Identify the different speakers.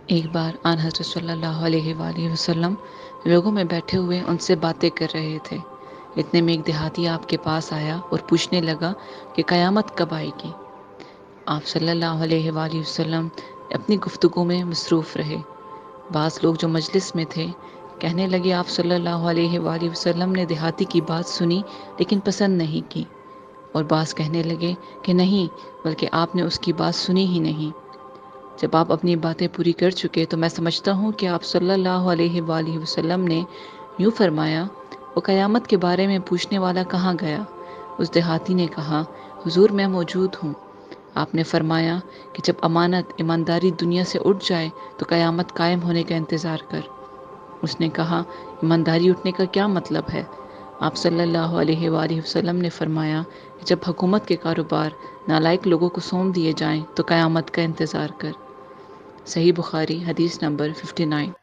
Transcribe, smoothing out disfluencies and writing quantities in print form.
Speaker 1: ایک بار آن حضرت صلی اللہ علیہ وآلہ وسلم لوگوں میں بیٹھے ہوئے ان سے باتیں کر رہے تھے۔ اتنے میں ایک دیہاتی آپ کے پاس آیا اور پوچھنے لگا کہ قیامت کب آئے گی۔ آپ صلی اللہ علیہ وآلہ وسلم اپنی گفتگو میں مصروف رہے۔ بعض لوگ جو مجلس میں تھے کہنے لگے آپ صلی اللہ علیہ وآلہ وسلم نے دیہاتی کی بات سنی لیکن پسند نہیں کی، اور بعض کہنے لگے کہ نہیں بلکہ آپ نے اس کی بات سنی ہی نہیں۔ جب آپ اپنی باتیں پوری کر چکے تو میں سمجھتا ہوں کہ آپ صلی اللہ علیہ وآلہ وسلم نے یوں فرمایا، وہ قیامت کے بارے میں پوچھنے والا کہاں گیا؟ اس دیہاتی نے کہا، حضور میں موجود ہوں۔ آپ نے فرمایا کہ جب امانت ایمانداری دنیا سے اٹھ جائے تو قیامت قائم ہونے کا انتظار کر۔ اس نے کہا، ایمانداری اٹھنے کا کیا مطلب ہے؟ آپ صلی اللہ علیہ وآلہ وسلم نے فرمایا کہ جب حکومت کے کاروبار نالائق لوگوں کو سونپ دیے جائیں تو قیامت کا انتظار کر۔ صحیح بخاری حدیث نمبر 59۔